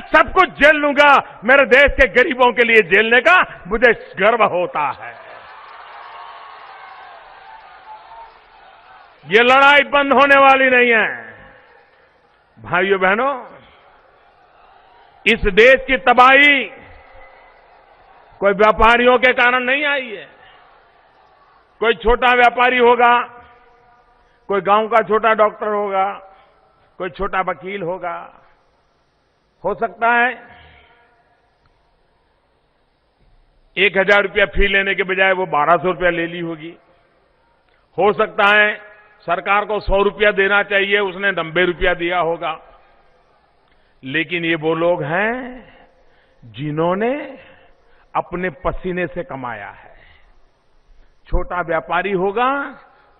सब कुछ झेल लूंगा, मेरे देश के गरीबों के लिए झेलने का मुझे गर्व होता है। ये लड़ाई बंद होने वाली नहीं है। भाइयों बहनों, इस देश की तबाही कोई व्यापारियों के कारण नहीं आई है। कोई छोटा व्यापारी होगा, कोई गांव का छोटा डॉक्टर होगा, कोई छोटा वकील होगा, हो सकता है 1,000 रुपया फी लेने के बजाय वो 1,200 रुपया ले ली होगी। हो सकता है सरकार को 100 रुपया देना चाहिए, उसने 90 रुपया दिया होगा। लेकिन ये वो लोग हैं जिन्होंने अपने पसीने से कमाया है। छोटा व्यापारी होगा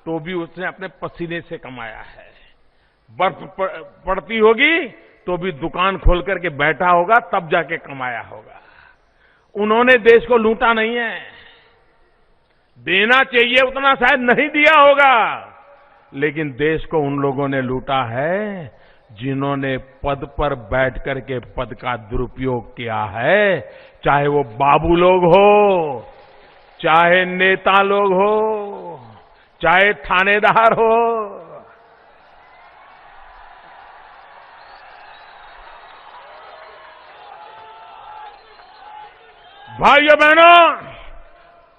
तो भी उसने अपने पसीने से कमाया है। बर्फ पड़ती होगी तो भी दुकान खोल करके बैठा होगा, तब जाके कमाया होगा। उन्होंने देश को लूटा नहीं है। देना चाहिए उतना शायद नहीं दिया होगा, लेकिन देश को उन लोगों ने लूटा है जिन्होंने पद पर बैठ करके पद का दुरुपयोग किया है। चाहे वो बाबू लोग हो, चाहे नेता लोग हो, चाहे थानेदार हो। भाइयों बहनों,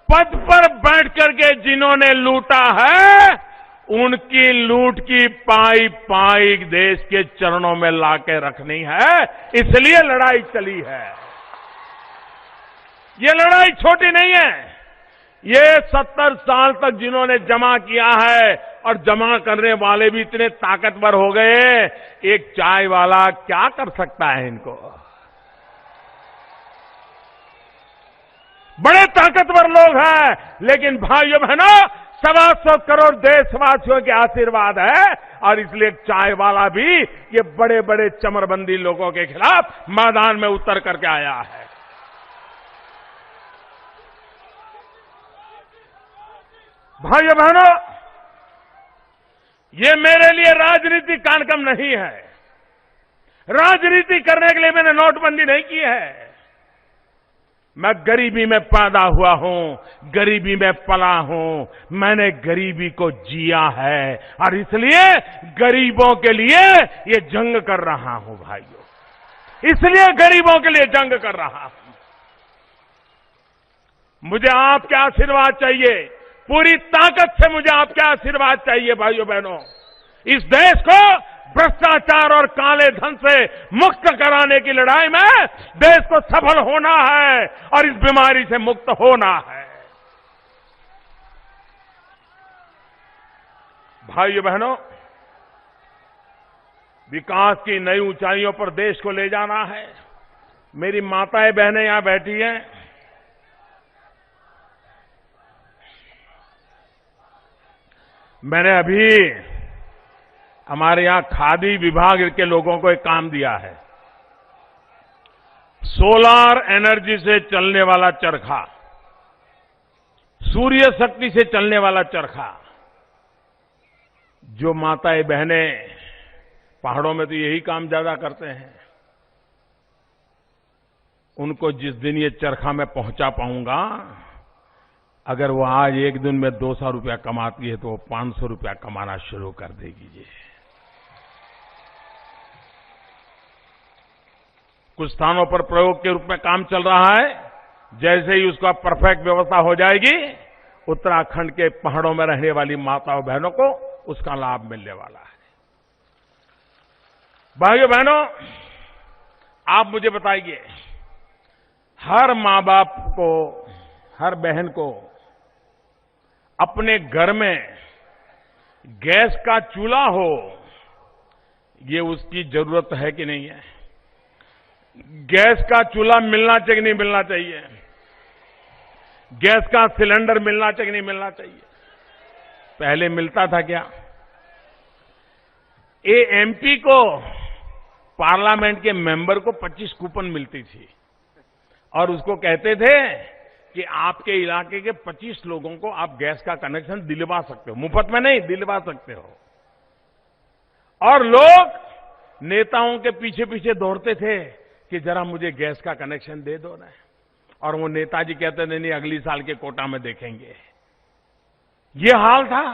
पद पर बैठ करके जिन्होंने लूटा है, उनकी लूट की पाई पाई देश के चरणों में लाके रखनी है। इसलिए लड़ाई चली है। ये लड़ाई छोटी नहीं है। ये 70 साल तक जिन्होंने जमा किया है, और जमा करने वाले भी इतने ताकतवर हो गए, एक चाय वाला क्या कर सकता है इनको? बड़े ताकतवर लोग हैं, लेकिन भाइयों बहनों, 125 करोड़ देशवासियों के आशीर्वाद है, और इसलिए चाय वाला भी ये बड़े बड़े चमरबंदी लोगों के खिलाफ मैदान में उतर करके आया है। भाइयों बहनों, ये मेरे लिए राजनीतिक कार्यक्रम नहीं है। राजनीति करने के लिए मैंने नोटबंदी नहीं की है। मैं गरीबी में पैदा हुआ हूं, गरीबी में पला हूं, मैंने गरीबी को जिया है, और इसलिए गरीबों के लिए ये जंग कर रहा हूं। भाइयों, इसलिए गरीबों के लिए जंग कर रहा हूं। मुझे आपके आशीर्वाद चाहिए, पूरी ताकत से मुझे आपके आशीर्वाद चाहिए। भाइयों बहनों, इस देश को भ्रष्टाचार और काले धन से मुक्त कराने की लड़ाई में देश को सफल होना है, और इस बीमारी से मुक्त होना है। भाइयों बहनों, विकास की नई ऊंचाइयों पर देश को ले जाना है। मेरी माताएं बहनें यहां बैठी हैं। मैंने अभी हमारे यहां खादी विभाग के लोगों को एक काम दिया है। सोलार एनर्जी से चलने वाला चरखा, सूर्य शक्ति से चलने वाला चरखा। जो माताएं बहनें पहाड़ों में तो यही काम ज्यादा करते हैं, उनको जिस दिन ये चरखा मैं पहुंचा पाऊंगा, अगर वो आज एक दिन में 200 रुपया कमाती है तो वो 500 रुपया कमाना शुरू कर देगी। जी, कुछ स्थानों पर प्रयोग के रूप में काम चल रहा है। जैसे ही उसका परफेक्ट व्यवस्था हो जाएगी, उत्तराखंड के पहाड़ों में रहने वाली माताओं बहनों को उसका लाभ मिलने वाला है। भाइयों बहनों, आप मुझे बताइए, हर मां बाप को, हर बहन को अपने घर में गैस का चूल्हा हो, ये उसकी जरूरत है कि नहीं है? गैस का चूल्हा मिलना चाहिए नहीं मिलना चाहिए? गैस का सिलेंडर मिलना चाहिए नहीं मिलना चाहिए? पहले मिलता था क्या? एमपी को, पार्लियामेंट के मेंबर को 25 कूपन मिलती थी, और उसको कहते थे कि आपके इलाके के 25 लोगों को आप गैस का कनेक्शन दिलवा सकते हो, मुफ्त में नहीं, दिलवा सकते हो। और लोग नेताओं के पीछे पीछे दौड़ते थे कि जरा मुझे गैस का कनेक्शन दे दो ना, और वो नेताजी कहते नहीं अगली साल के कोटा में देखेंगे। ये हाल था।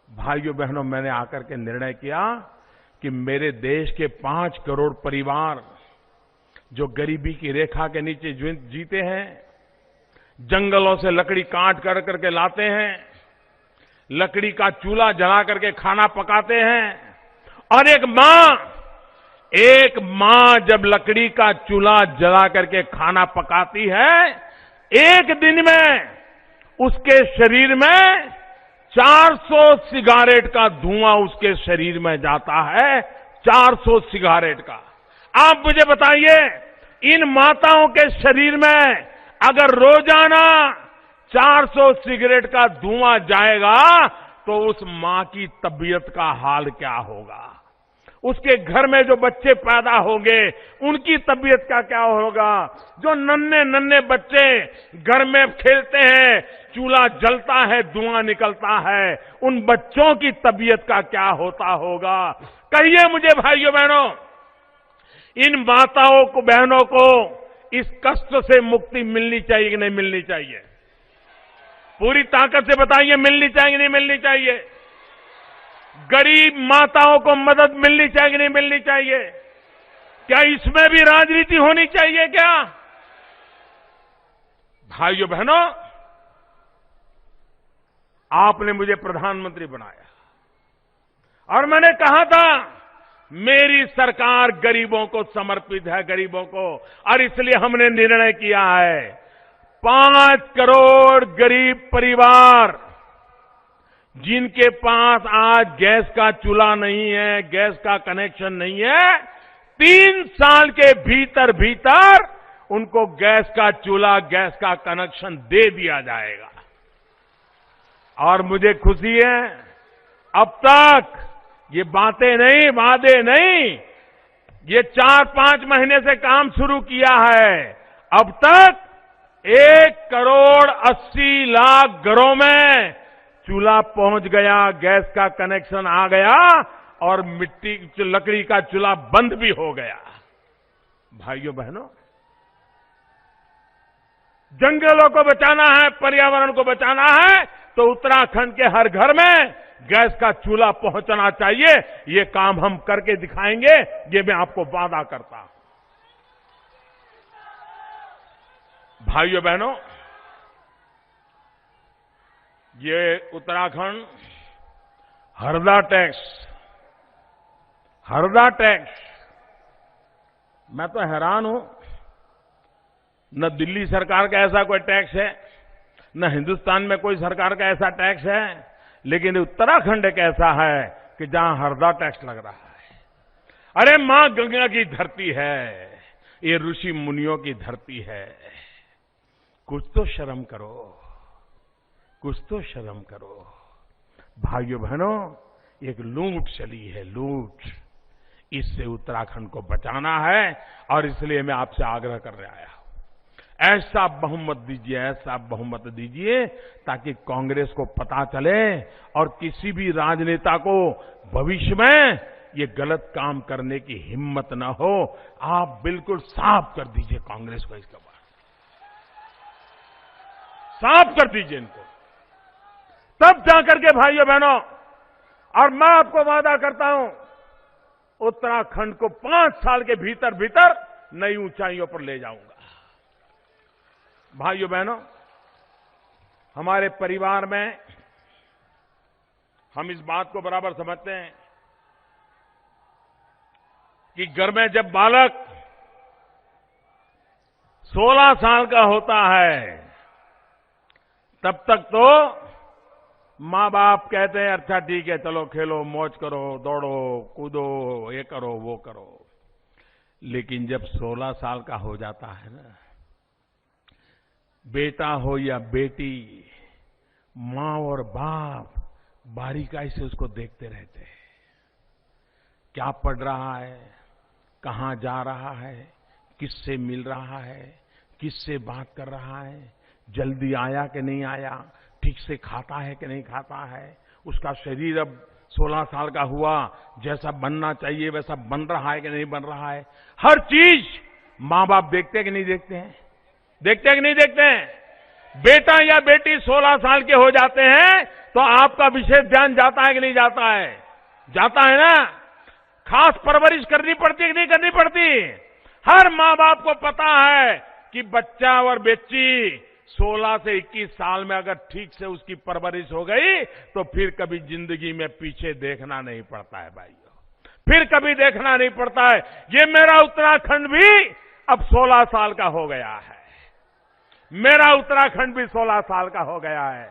भाइयों बहनों, मैंने आकर के निर्णय किया कि मेरे देश के 5 करोड़ परिवार जो गरीबी की रेखा के नीचे जीते हैं, जंगलों से लकड़ी काट कर करके लाते हैं, लकड़ी का चूल्हा जला करके खाना पकाते हैं, और एक मां जब लकड़ी का चूल्हा जला करके खाना पकाती है, एक दिन में उसके शरीर में 400 सिगारेट का धुआं उसके शरीर में जाता है। 400 सिगारेट का। आप मुझे बताइए, इन माताओं के शरीर में अगर रोजाना 400 सिगरेट का धुआं जाएगा तो उस मां की तबीयत का हाल क्या होगा? उसके घर में जो बच्चे पैदा होंगे उनकी तबीयत का क्या होगा? जो नन्हे नन्हे बच्चे घर में खेलते हैं, चूल्हा जलता है, धुआं निकलता है, उन बच्चों की तबीयत का क्या होता होगा? कहिए मुझे भाइयों बहनों, इन माताओं को, बहनों को इस कष्ट से मुक्ति मिलनी चाहिए कि नहीं मिलनी चाहिए? पूरी ताकत से बताइए, मिलनी चाहिए कि नहीं मिलनी चाहिए? गरीब माताओं को मदद मिलनी चाहिए कि नहीं मिलनी चाहिए? क्या इसमें भी राजनीति होनी चाहिए क्या? भाइयों बहनों, आपने मुझे प्रधानमंत्री बनाया और मैंने कहा था मेरी सरकार गरीबों को समर्पित है, गरीबों को, और इसलिए हमने निर्णय किया है 5 करोड़ गरीब परिवार जिनके पास आज गैस का चूल्हा नहीं है, गैस का कनेक्शन नहीं है, 3 साल के भीतर भीतर उनको गैस का चूल्हा, गैस का कनेक्शन दे दिया जाएगा। और मुझे खुशी है, अब तक ये बातें नहीं, वादे नहीं, ये 4-5 महीने से काम शुरू किया है। अब तक 1 करोड़ 80 लाख घरों में चूल्हा पहुंच गया, गैस का कनेक्शन आ गया और लकड़ी का चूल्हा बंद भी हो गया। भाइयों बहनों, जंगलों को बचाना है, पर्यावरण को बचाना है तो उत्तराखंड के हर घर में गैस का चूल्हा पहुंचना चाहिए। ये काम हम करके दिखाएंगे, ये मैं आपको वादा करता हूं। भाइयों बहनों, ये उत्तराखंड हरदा टैक्स, मैं तो हैरान हूं, न दिल्ली सरकार का ऐसा कोई टैक्स है, न हिंदुस्तान में कोई सरकार का ऐसा टैक्स है, लेकिन उत्तराखंड एक ऐसा है कि जहां हरदा टैक्स लग रहा है। अरे मां गंगा की धरती है, ये ऋषि मुनियों की धरती है, कुछ तो शर्म करो, कुछ तो शर्म करो। भाइयों बहनों, एक लूट चली है, लूट, इससे उत्तराखंड को बचाना है और इसलिए मैं आपसे आग्रह करने आया हूं, ऐसा बहुमत दीजिए, ऐसा बहुमत दीजिए ताकि कांग्रेस को पता चले और किसी भी राजनेता को भविष्य में ये गलत काम करने की हिम्मत न हो। आप बिल्कुल साफ कर दीजिए कांग्रेस को, इसके बाद साफ कर दीजिए इनको, तब जाकर के भाइयों बहनों, और मैं आपको वादा करता हूं उत्तराखंड को 5 साल के भीतर भीतर नई ऊंचाइयों पर ले जाऊंगा। भाइयों बहनों, हमारे परिवार में हम इस बात को बराबर समझते हैं कि घर में जब बालक 16 साल का होता है तब तक तो माँ बाप कहते हैं अच्छा ठीक है, चलो खेलो, मौज करो, दौड़ो कूदो, ये करो वो करो। लेकिन जब 16 साल का हो जाता है ना, बेटा हो या बेटी, माँ और बाप बारीकाई से उसको देखते रहते हैं, क्या पढ़ रहा है, कहाँ जा रहा है, किससे मिल रहा है, किससे बात कर रहा है, जल्दी आया कि नहीं आया, ठीक से खाता है कि नहीं खाता है, उसका शरीर अब 16 साल का हुआ, जैसा बनना चाहिए वैसा बन रहा है कि नहीं बन रहा है, हर चीज मां बाप देखते हैं कि नहीं देखते हैं? देखते हैं कि नहीं देखते हैं? बेटा या बेटी 16 साल के हो जाते हैं तो आपका विशेष ध्यान जाता है कि नहीं जाता है? जाता है ना। खास परवरिश करनी पड़ती है कि नहीं करनी पड़ती? हर मां बाप को पता है कि बच्चा और बच्ची 16 से 21 साल में अगर ठीक से उसकी परवरिश हो गई तो फिर कभी जिंदगी में पीछे देखना नहीं पड़ता है भाइयों, फिर कभी देखना नहीं पड़ता है। ये मेरा उत्तराखंड भी अब 16 साल का हो गया है, मेरा उत्तराखंड भी 16 साल का हो गया है।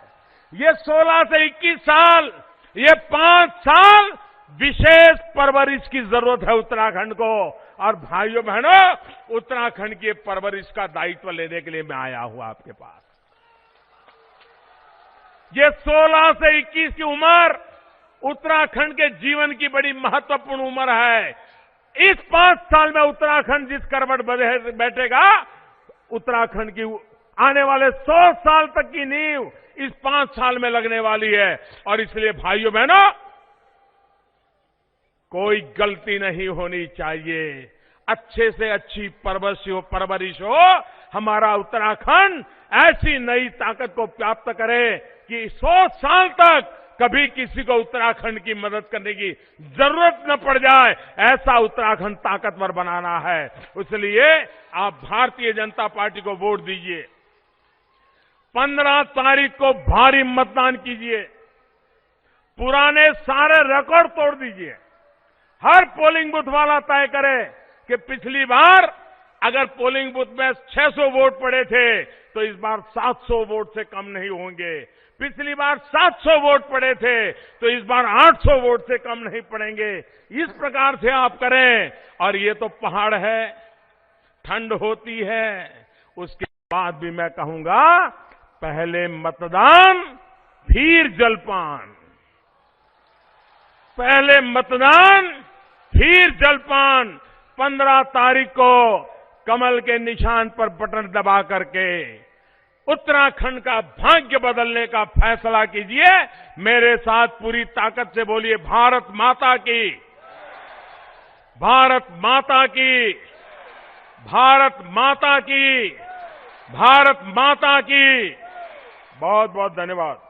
ये 16 से 21 साल, ये 5 साल विशेष परवरिश की जरूरत है उत्तराखंड को। और भाइयों बहनों, उत्तराखंड की परवरिश का दायित्व लेने के लिए मैं आया हूं आपके पास। ये 16 से 21 की उम्र उत्तराखंड के जीवन की बड़ी महत्वपूर्ण उम्र है। इस 5 साल में उत्तराखंड जिस करवट बैठेगा, उत्तराखंड की आने वाले 100 साल तक की नींव इस 5 साल में लगने वाली है। और इसलिए भाइयों बहनों, कोई गलती नहीं होनी चाहिए। अच्छे से अच्छी परवरिश हो, हमारा उत्तराखंड ऐसी नई ताकत को प्राप्त करे कि 100 साल तक कभी किसी को उत्तराखंड की मदद करने की जरूरत न पड़ जाए, ऐसा उत्तराखंड ताकतवर बनाना है। इसलिए आप भारतीय जनता पार्टी को वोट दीजिए। 15 तारीख को भारी मतदान कीजिए, पुराने सारे रिकॉर्ड तोड़ दीजिए। हर पोलिंग बूथ वाला तय करे कि पिछली बार अगर पोलिंग बूथ में 600 वोट पड़े थे तो इस बार 700 वोट से कम नहीं होंगे। पिछली बार 700 वोट पड़े थे तो इस बार 800 वोट से कम नहीं पड़ेंगे। इस प्रकार से आप करें। और ये तो पहाड़ है, ठंड होती है, उसके बाद भी मैं कहूंगा पहले मतदान फिर जलपान, पहले मतदान फिर जलपान। 15 तारीख को कमल के निशान पर बटन दबा करके उत्तराखंड का भाग्य बदलने का फैसला कीजिए। मेरे साथ पूरी ताकत से बोलिए, भारत माता की, भारत माता की, भारत माता की, भारत माता की। बहुत बहुत धन्यवाद।